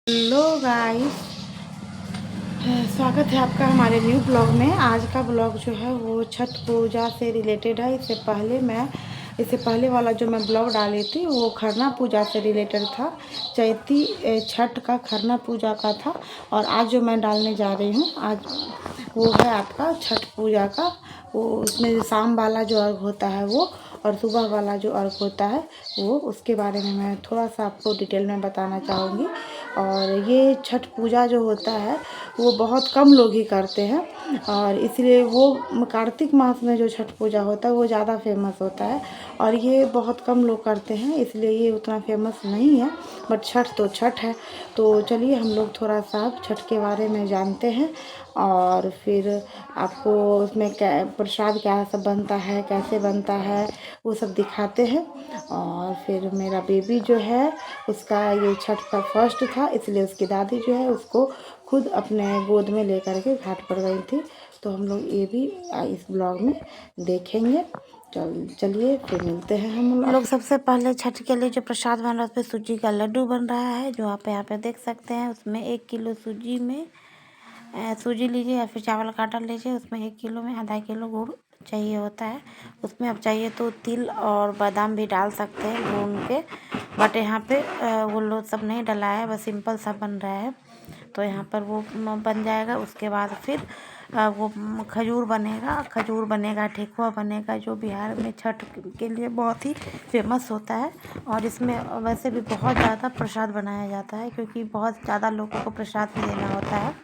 Hello guys, स्वागत है आपका हमारे न्यू ब्लॉग में। आज का ब्लॉग जो है वो छठ पूजा से रिलेटेड है। इससे पहले वाला जो मैं ब्लॉग डाली थी वो खरना पूजा से रिलेटेड था। चैती छठ का खरना पूजा का था। और आज जो मैं डालने जा रही हूँ आज वो है आपका छठ पूजा का। वो उसमें शाम वाला जो अर्घ होता है वो, और सुबह वाला जो अर्घ होता है वो, उसके बारे में मैं थोड़ा सा आपको डिटेल में बताना चाहूँगी। और ये छठ पूजा जो होता है वो बहुत कम लोग ही करते हैं, और इसलिए वो कार्तिक मास में जो छठ पूजा होता है वो ज़्यादा फेमस होता है। और ये बहुत कम लोग करते हैं, इसलिए ये उतना फेमस नहीं है। बट छठ तो छठ है। तो चलिए हम लोग थोड़ा सा छठ के बारे में जानते हैं, और फिर आपको उसमें क्या प्रसाद क्या सब बनता है, कैसे बनता है, वो सब दिखाते हैं। और फिर मेरा बेबी जो है उसका ये छठ का फर्स्ट था, इसलिए उसकी दादी जो है उसको खुद अपने गोद में लेकर के घाट पर गई थी। तो हम लोग ये भी इस ब्लॉग में देखेंगे। चलिए फिर मिलते हैं हम लोग। सबसे पहले छठ के लिए जो प्रसाद बन रहा है उसमें सूजी का लड्डू बन रहा है, जो आप यहाँ पे देख सकते हैं। उसमें 1 किलो सूजी में सूजी लीजिए या फिर चावल का आटा लीजिए। उसमें 1 किलो में आधा किलो गुड़ चाहिए होता है। उसमें आप चाहिए तो तिल और बादाम भी डाल सकते हैं भून के, बट यहाँ पे वो लोग सब नहीं डला है, बस सिंपल सा बन रहा है। तो यहाँ पर वो बन जाएगा। उसके बाद फिर वो खजूर बनेगा, ठेकुआ बनेगा, जो बिहार में छठ के लिए बहुत ही फेमस होता है। और इसमें वैसे भी बहुत ज़्यादा प्रसाद बनाया जाता है, क्योंकि बहुत ज़्यादा लोगों को प्रसाद भी देना होता है।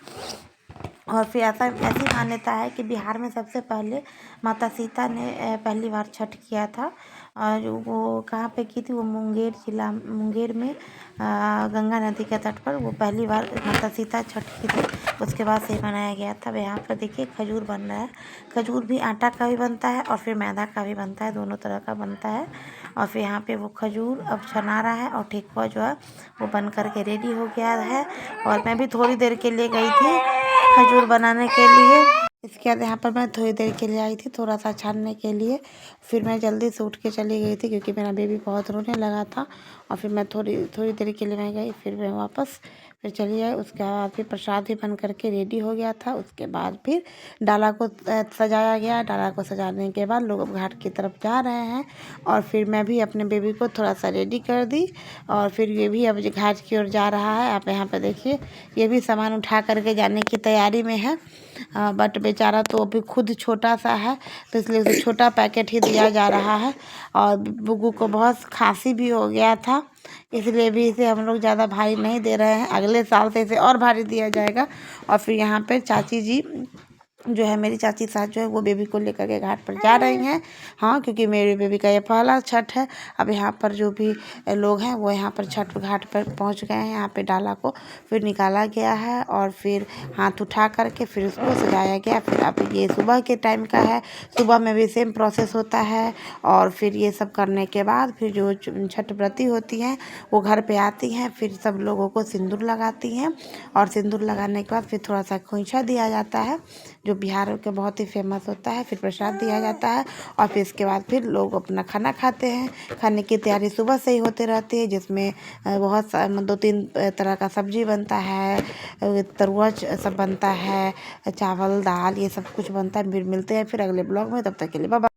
और फिर ऐसी मान्यता है कि बिहार में सबसे पहले माता सीता ने पहली बार छठ किया था। और वो कहाँ पे की थी, वो मुंगेर में गंगा नदी के तट पर वो पहली बार माता सीता छठ की थी। उसके बाद से मनाया गया था। यहाँ पर देखिए खजूर बन रहा है। खजूर भी आटा का भी बनता है और फिर मैदा का भी बनता है, दोनों तरह का बनता है। और फिर यहाँ पे वो खजूर अब छना रहा है, और ठेकुआ जो है वो बन करके रेडी हो गया है। और मैं भी थोड़ी देर के लिए गई थी खजूर बनाने के लिए। इसके बाद यहाँ पर मैं थोड़ी देर के लिए आई थी, थोड़ा सा छानने के लिए। फिर मैं जल्दी से उठ के चली गई थी, क्योंकि मेरा बेबी बहुत रोने लगा था। और फिर मैं थोड़ी देर के लिए मैं गई, फिर मैं वापस फिर चली आई। उसके बाद फिर प्रसाद भी बन करके रेडी हो गया था। उसके बाद फिर डाला को सजाया गया। डाला को सजाने के बाद लोग अब घाट की तरफ जा रहे हैं। और फिर मैं भी अपने बेबी को थोड़ा सा रेडी कर दी, और फिर ये भी अब घाट की ओर जा रहा है। आप यहाँ पे देखिए, ये भी सामान उठा करके जाने की तैयारी में है। बट बेचारा तो अभी खुद छोटा सा है, तो इसलिए उसे छोटा पैकेट ही दिया जा रहा है। और बुग्गू को बहुत खांसी भी हो गया था, इसलिए भी इसे हम लोग ज़्यादा भारी नहीं दे रहे हैं। अगले साल से इसे और भारी दिया जाएगा। और फिर यहाँ पे चाची जी जो है, मेरी चाची साथ जो है वो बेबी को लेकर के घाट पर जा रही हैं। हाँ, क्योंकि मेरे बेबी का ये पहला छठ है। अब यहाँ पर जो भी लोग हैं वो यहाँ पर छठ घाट पर पहुँच गए हैं। यहाँ पे डाला को फिर निकाला गया है, और फिर हाथ उठा करके फिर उसको सजाया गया। फिर अब ये सुबह के टाइम का है, सुबह में भी सेम प्रोसेस होता है। और फिर ये सब करने के बाद फिर जो छठ व्रती होती हैं वो घर पे आती हैं, फिर सब लोगों को सिंदूर लगाती हैं। और सिंदूर लगाने के बाद फिर थोड़ा सा खोइंछा दिया जाता है, जो बिहार के बहुत ही फेमस होता है। फिर प्रसाद दिया जाता है, और फिर इसके बाद फिर लोग अपना खाना खाते हैं। खाने की तैयारी सुबह से ही होते रहती है, जिसमें बहुत 2-3 तरह का सब्जी बनता है, तरुआ सब बनता है, चावल दाल ये सब कुछ बनता है। फिर मिलते हैं फिर अगले ब्लॉग में, तब तक के लिए बाय बाय।